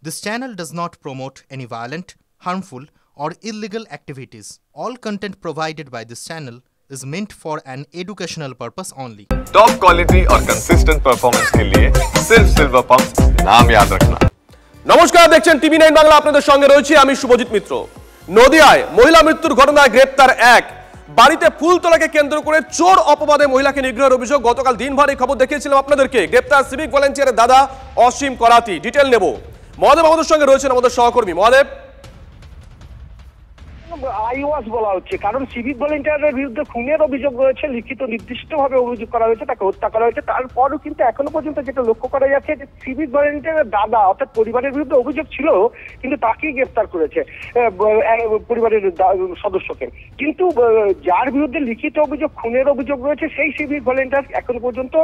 This channel does not promote any violent, harmful, or illegal activities. All content provided by this channel is meant for an educational purpose only. Top quality और consistent performance के लिए सिर्फ silver pump नाम याद रखना। নমস্কার, দেখছেন টিভি9 বাংলা। আপনাদের সঙ্গে রয়েছি আমি শুভজিৎ মিত্র। নদিয়ায় মহিলা মৃত্যুর ঘটনায় গ্রেপ্তার এক। বাড়িতে ফুল তোলাকে কেন্দ্র করে চোর অপবাদে মহিলাকে নিগ্রহের অভিযোগ। গতকাল দিনভর এই খবর দেখিয়েছিলাম আপনাদেরকে। গ্রেপ্তার সিভিক ভলেন্টিয়ারের দাদা অসীম করাতি। ডিটেল নেব। মহাদেব আমাদের সঙ্গে রয়েছেন, আমাদের সহকর্মী। মহাদেব, আইওয়াস বলা হচ্ছে কারণ সিভিক ভলেন্টিয়ারের বিরুদ্ধে খুনের অভিযোগ রয়েছে, লিখিত নির্দিষ্টভাবে অভিযোগ করা হয়েছে, তাকে হত্যা করা হয়েছে। তারপরও কিন্তু এখনো পর্যন্ত যেটা লক্ষ্য করা যাচ্ছে যে সিভিক ভলেন্টিয়ারের দাদা অর্থাৎ পরিবারের বিরুদ্ধে অভিযোগ ছিল, কিন্তু তাকেই গ্রেফতার করেছে পরিবারের সদস্যকে। কিন্তু যার বিরুদ্ধে লিখিত অভিযোগ খুনের অভিযোগ রয়েছে সেই সিভিক ভলেন্টিয়ার এখনো পর্যন্ত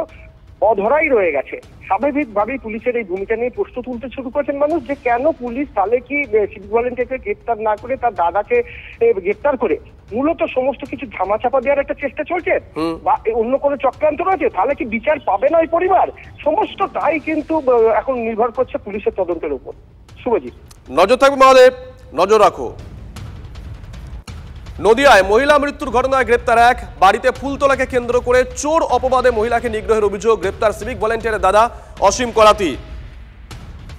অধরাই রয়ে গেছে। স্বাভাবিকভাবেই পুলিশের এই ভূমিকা নিয়ে প্রশ্ন তুলতে শুরু করেছেন মানুষ যে কেন পুলিশ তাহলে কি সিভিক ভলেন্টিয়ারকে গ্রেপ্তার না করে তার দাদাকে গ্রেপ্তার করে মূলত সমস্ত কিছু ধামাচাপা দেওয়ার একটা চেষ্টা চলছে, বা অন্য কোনো চক্রান্ত রয়েছে? তাহলে কি বিচার পাবে না ওই পরিবার? সমস্তটাই কিন্তু এখন নির্ভর করছে পুলিশের তদন্তের উপর। শুভজিৎ, নজর থাকবে মহাদেব, নজর রাখো। নদিয়ায় মহিলা মৃত্যুর ঘটনায় গ্রেপ্তার এক। বাড়িতে ফুল তোলাকে কেন্দ্র করে চোর অপবাদে মহিলাকে নিগ্রহের অভিযোগ। গ্রেপ্তার সিভিক ভলেন্টিয়ারের দাদা অসীম করাতি।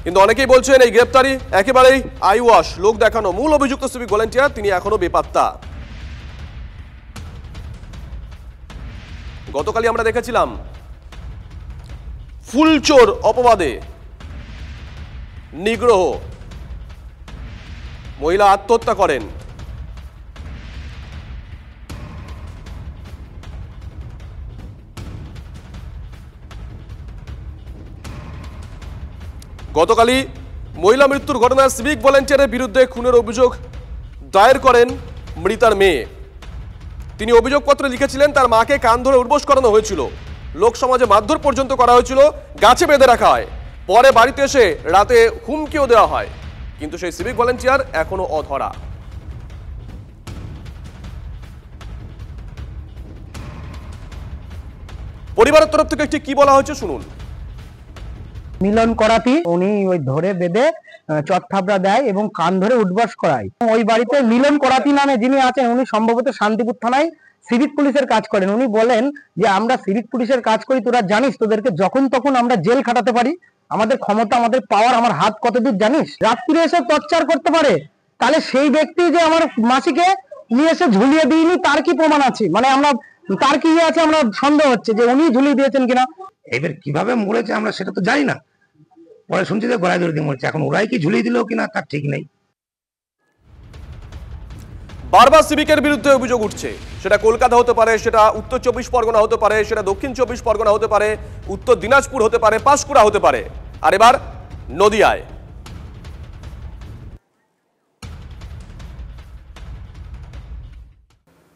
কিন্তু অনেকেই বলছেন এই গ্রেপ্তারি একেবারেই আইওয়াশ, লোক দেখানো। মূল অভিযুক্ত সিভিক ভলেন্টিয়ার তিনি এখনো বেপাত্তা। গতকালই আমরা দেখেছিলাম ফুল চোর অপবাদে নিগ্রহ, মহিলা আত্মহত্যা করেন। গতকালই মহিলা মৃত্যুর ঘটনায় সিভিক ভলেন্টিয়ারের বিরুদ্ধে খুনের অভিযোগ দায়ের করেন মৃতার মেয়ে। তিনি অভিযোগপত্রে লিখেছিলেন তার মাকে কান ধরে উঠবোস করানো হয়েছিল, লোক সমাজে মারধর পর্যন্ত করা হয়েছিল, গাছে বেঁধে রাখা হয়, পরে বাড়িতে এসে রাতে হুমকিও দেওয়া হয়। কিন্তু সেই সিভিক ভলেন্টিয়ার এখনো অধরা। পরিবারের তরফ থেকে কি বলা হয়েছে শুনুন। মিলন করাতি উনি ওই ধরে বেঁধে চট থাবড়া দেয় এবং কান ধরে উঠবাস করায়। ওই বাড়িতে মিলন করাতি নামে যিনি আছেন উনি সম্ভবত শান্তিপুর থানায় সিভিক পুলিশের কাজ করেন। উনি বলেন যে আমরা সিভিক পুলিশের কাজ করি, তোরা জানিস তোদেরকে যখন তখন আমরা জেল খাটাতে পারি, আমাদের ক্ষমতা, আমাদের পাওয়ার, আমার হাত কতদূর জানিস? রাত্রিরে এসে টর্চার করতে পারে, তাহলে সেই ব্যক্তি যে আমার মাসিকে নিয়ে এসে ঝুলিয়ে দিইনি তার কি প্রমাণ আছে? মানে আমরা তার কি আছে, আমরা সন্দেহ হচ্ছে যে উনি ঝুলিয়ে দিয়েছেন কিনা। এবার কিভাবে মরেছে আমরা সেটা তো জানি না, পরে শুনছি যে গলায় দড়ি দিয়ে মরেছে। এখন ওরাই কি ঝুলিয়ে দিল কিনা তার ঠিক নেই। বারবার সিভিকের বিরুদ্ধে অভিযোগ উঠছে, সেটা কলকাতা হতে পারে, সেটা উত্তর 24 পরগনা হতে পারে, সেটা দক্ষিণ 24 পরগনা হতে পারে, উত্তর দিনাজপুর হতে পারে, পাঁশকুড়া হতে পারে, আর এবার নদিয়ায়।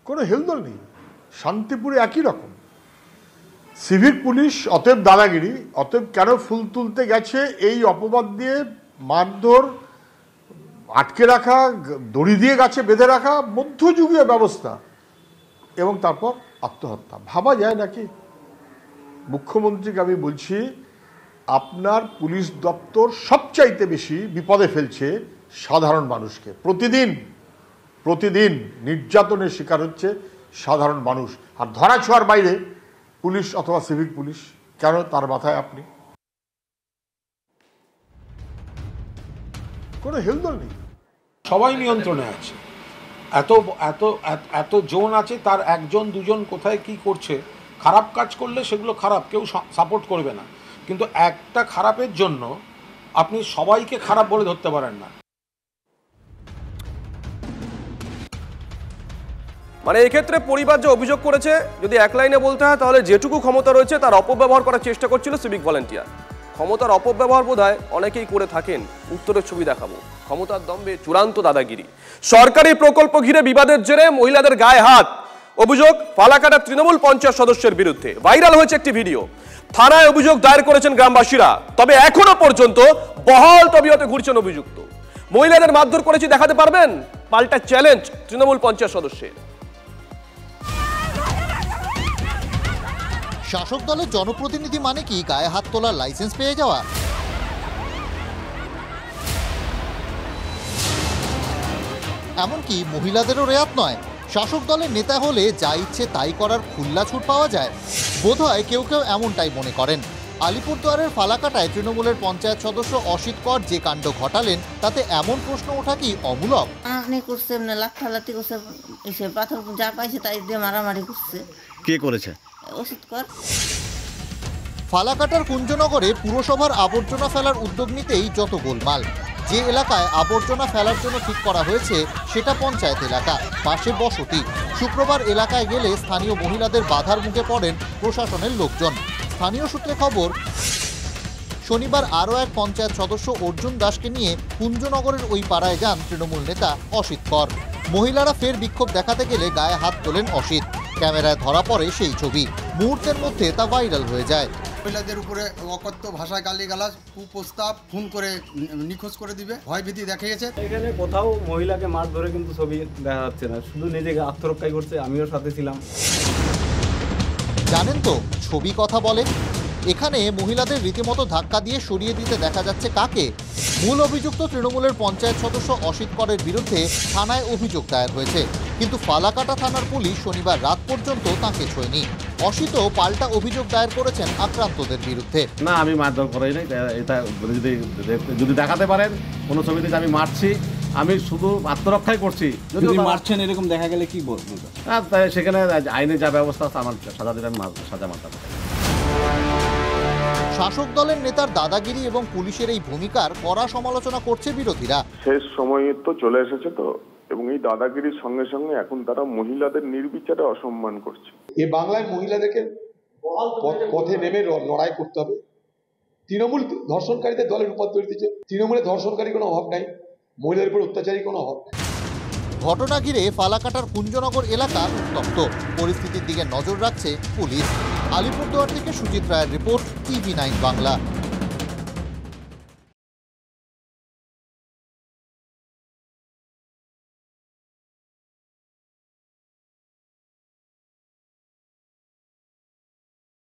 কোনো হেলদোল নেই, শান্তিপুরে একই রকম সিভিক পুলিশ। অতএব দাদাগিরি, অতএব কেন ফুল তুলতে গেছে এই অপবাদ দিয়ে মারধর, আটকে রাখা, দড়ি দিয়ে গাছে বেঁধে রাখা, মধ্যযুগীয় ব্যবস্থা, এবং তারপর আত্মহত্যা। ভাবা যায় নাকি? মুখ্যমন্ত্রীকে আমি বলছি, আপনার পুলিশ দপ্তর সবচাইতে বেশি বিপদে ফেলছে সাধারণ মানুষকে। প্রতিদিন নির্যাতনের শিকার হচ্ছে সাধারণ মানুষ। আর ধরা ছোঁয়ার বাইরে পুলিশ অথবা সিভিক পুলিশ, কেন তার মাথায় আপনি? কোনো হেলদোল নেই, সবাই নিয়ন্ত্রণে আছে। এত এত এত জন আছে, তার একজন দুজন কোথায় কি করছে, খারাপ কাজ করলে সেগুলো খারাপ, কেউ সাপোর্ট করবে না, কিন্তু একটা খারাপের জন্য আপনি সবাইকে খারাপ বলে ধরতে পারেন না। মানে এক্ষেত্রে পরিবার যে অভিযোগ করেছে, যদি এক লাইনে বলতে হয় তাহলে যেটুকু ক্ষমতা রয়েছে তার অপব্যবহার করার চেষ্টা করছিল সিভিক ভলেন্টিয়ার। ক্ষমতার অপব্যবহার বোধহয় অনেকেই করে থাকেন। উত্তরের ছবি দেখাবো। ক্ষমতার দম্ভে চূড়ান্ত দাদাগিরি। সরকারি প্রকল্প ঘিরে বিবাদের জেরে মহিলাদের গায়ে হাত, অভিযোগ ফালাকাটা তৃণমূল পঞ্চায়েত সদস্যের বিরুদ্ধে। ভাইরাল হয়েছে একটি ভিডিও। থানায় অভিযোগ দায়ের করেছেন গ্রামবাসীরা, তবে এখনো পর্যন্ত বহাল তবিয়তে ঘুরছেন অভিযুক্ত। মহিলাদের মারধর করেছি দেখাতে পারবেন? পাল্টা চ্যালেঞ্জ তৃণমূল পঞ্চায়েত সদস্যের। শাসক দলের জনপ্রতিনিধি মানে কি গায়ে হাত তোলার লাইসেন্স পেয়ে যাওয়া? এমনকি মহিলাদেরও রেয়াত নয়। শাসক দলের নেতা হলে যা ইচ্ছে তাই করার খুল্লা ছুট পাওয়া যায়। বোধহয় কেউ কেউ এমনটাই মনে করেন। আলিপুরদুয়ারের ফালাকাটায় তৃণমূলের পঞ্চায়েত সদস্য অসিত কর যে কাণ্ড ঘটালেন তাতে এমন প্রশ্ন ওঠা কি অমূলক? করছে লাঠালাঠি করছে, এসে পাথর যা পাইছে তাই দিয়ে মারামারি করছে। কে করেছে? অসিত কর। ফালাকাটার কুঞ্জনগরে পুরসভার আবর্জনা ফেলার উদ্যোগ নিতেই যত গোলমাল। যে এলাকায় আবর্জনা ফেলার জন্য ঠিক করা হয়েছে সেটা পঞ্চায়েত এলাকা, পাশে বসতি। শুক্রবার এলাকায় গেলে স্থানীয় মহিলাদের বাধার মুখে পড়েন প্রশাসনের লোকজন। স্থানীয় সূত্রে খবর, শনিবার আরও এক পঞ্চায়েত সদস্য অর্জুন দাসকে নিয়ে কুঞ্জনগরের ওই পাড়ায় যান তৃণমূল নেতা অসিত কর। মহিলারা ফের বিক্ষোভ দেখাতে গেলে গায়ে হাত তোলেন অসিত। ক্যামেরায় ধরা পড়ে সেই ছবি। মুহূর্তের মধ্যে তা ভাইরাল হয়ে যায়। মহিলাদের উপরে অকথ্য ভাষায় গালিগালাজ, কুপ্রস্তাব, খুন করে নিখোঁজ করে দিবে, ভয়ভীতি দেখিয়েছে। এখানে কোথাও মহিলাকে মার ধরে কিন্তু ছবি দেখা যাচ্ছে না, শুধু নিজেকে আত্মরক্ষাই করছে। আমিও সাথে ছিলাম। জানেন তো ছবি কথা বলে। এখানে মহিলাদের রীতিমতো ধাক্কা দিয়ে সরিয়ে দিতে দেখা যাচ্ছে কাকে? মূল অভিযুক্ত তৃণমূলের পঞ্চায়েত সদস্য অসিত করের বিরুদ্ধে থানায় অভিযোগ দায়ের হয়েছে, কিন্তু ফালাকাটা থানার পুলিশ শনিবার রাত পর্যন্ত তাঁকে ছোঁয়নি। অসিতও পাল্টা অভিযোগ দায়ের করেছেন আক্রান্তদের বিরুদ্ধে। না, আমি মারধর করাই নাই। এটা যদি দেখাতে পারেন কোনো ছবিতে আমি মারছি, আমি শুধু আত্মরক্ষাই করছি। যদি মারছেন এরকম দেখা গেলে কি বলবো? সেখানে আইনে যা ব্যবস্থা আছে আমার সাজা দিলে আমি সাজা মারতাম। শাসক দলের নেতার দাদাগিরি এবং পুলিশের এই ভূমিকার কড়া সমালোচনা করছে বিরোধীরা। শেষ সময়ে তো চলে এসেছে তো, এবং এই দাদাগিরির সঙ্গে সঙ্গে এখন তারা মহিলাদের নির্বিচারে অসম্মান করছে। এই বাংলায় মহিলাদেরকে পথে নেমে লড়াই করতে হবে। তৃণমূল ধর্ষণকারীদের দলে রূপান্তরিত হয়েছে। তৃণমূলের ধর্ষণকারী কোনো অভাব নাই, মহিলাদের উপর অত্যাচারী কোনো অভাব নাই। ঘটনা ঘিরে ফালাকাটার কুঞ্জনগর এলাকা উত্তপ্ত। পরিস্থিতির দিকে নজর রাখছে পুলিশ। আলিপুরদুয়ার থেকে সুজিত রায়ের রিপোর্ট, TV9 বাংলা।